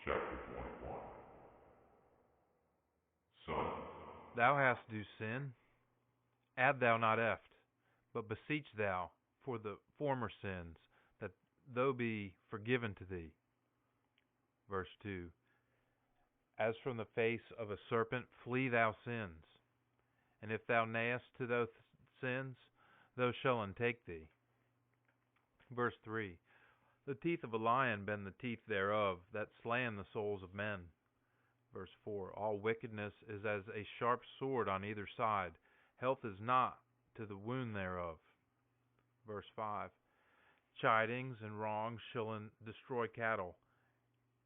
Chapter 21. Son, Thou hast do sin, add thou not eft, but beseech thou for the former sins, that thou be forgiven to thee. Verse 2. As from the face of a serpent flee thou sins, and if thou nayest to those sins, thou shalt take thee. Verse 3. The teeth of a lion bend the teeth thereof, that slayeth the souls of men. Verse 4. All wickedness is as a sharp sword on either side. Health is not to the wound thereof. Verse 5. Chidings and wrongs shall destroy cattle,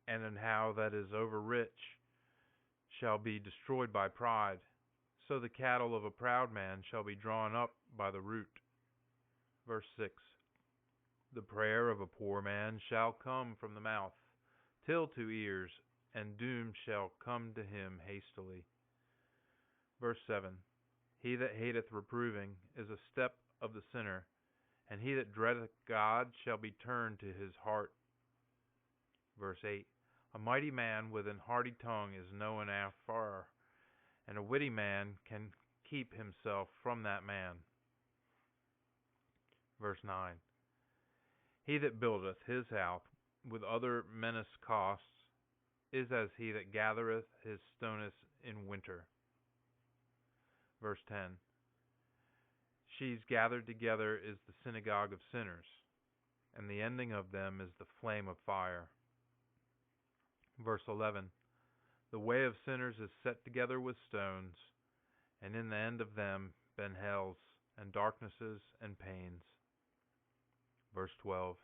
and an how that is overrich shall be destroyed by pride. So the cattle of a proud man shall be drawn up by the root. Verse 6. The prayer of a poor man shall come from the mouth, till to ears, and doom shall come to him hastily. Verse 7. He that hateth reproving is a step of the sinner, and he that dreadeth God shall be turned to his heart. Verse 8. A mighty man with an hearty tongue is known afar, and a witty man can keep himself from that man. Verse 9. He that buildeth his house with other men's costs is as he that gathereth his stones in winter. Verse 10. Sheaves gathered together is the synagogue of sinners, and the ending of them is the flame of fire. Verse 11. The way of sinners is set together with stones, and in the end of them ben hells, and darknesses, and pains. Verse 12.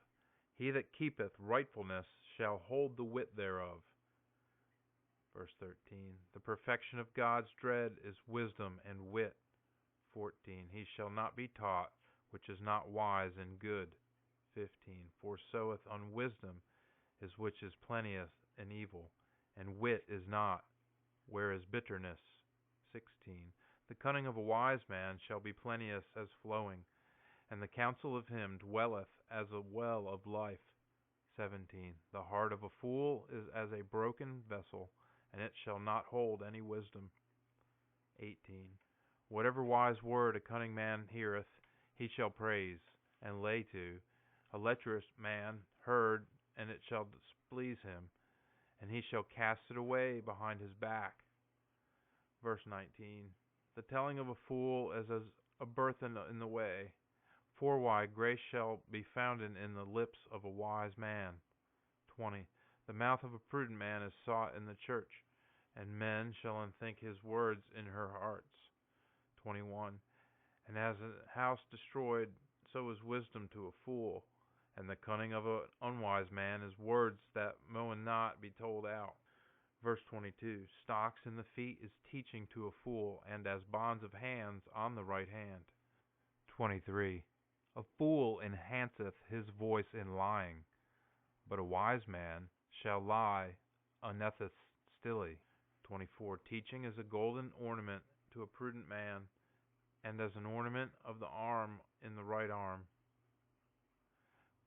He that keepeth rightfulness shall hold the wit thereof. Verse 13. The perfection of God's dread is wisdom and wit. 14. He shall not be taught which is not wise and good. 15. For soweth unwisdom is which is plenteous in evil, and wit is not, where is bitterness. 16. The cunning of a wise man shall be plenteous as flowing, and the counsel of him dwelleth as a well of life. 17. The heart of a fool is as a broken vessel, and it shall not hold any wisdom. 18. Whatever wise word a cunning man heareth, he shall praise, and lay to. A lecherous man heard, and it shall displease him, and he shall cast it away behind his back. Verse 19. The telling of a fool is as a burthen in the way, for why grace shall be found in the lips of a wise man. 20. The mouth of a prudent man is sought in the church, and men shall think his words in her hearts. 21. And as a house destroyed, so is wisdom to a fool, and the cunning of an unwise man is words that mowen not be told out. Verse 22. Stocks in the feet is teaching to a fool, and as bonds of hands on the right hand. 23. A fool enhanceth his voice in lying, but a wise man shall lie unnetheth stilly. 24. Teaching is a golden ornament to a prudent man, and as an ornament of the arm in the right arm.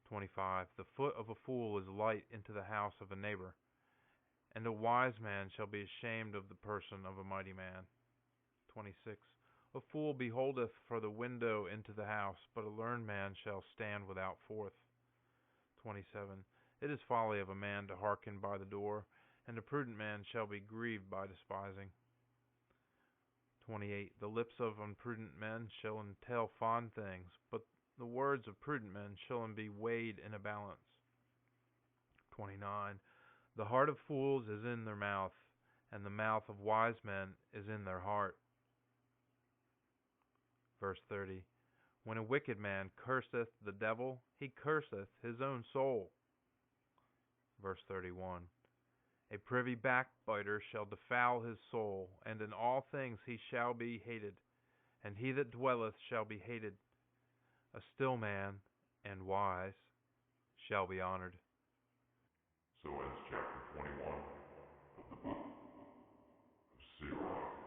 25. The foot of a fool is light into the house of a neighbor, and a wise man shall be ashamed of the person of a mighty man. 26. A fool beholdeth for the window into the house, but a learned man shall stand without forth. 27. It is folly of a man to hearken by the door, and a prudent man shall be grieved by despising. 28. The lips of imprudent men shall tell fond things, but the words of prudent men shall be weighed in a balance. 29. The heart of fools is in their mouth, and the mouth of wise men is in their heart. Verse 30. When a wicked man curseth the devil, he curseth his own soul. Verse 31. A privy backbiter shall defoul his soul, and in all things he shall be hated, and he that dwelleth shall be hated. A still man and wise shall be honored. So ends chapter 21 of the book of Syrach.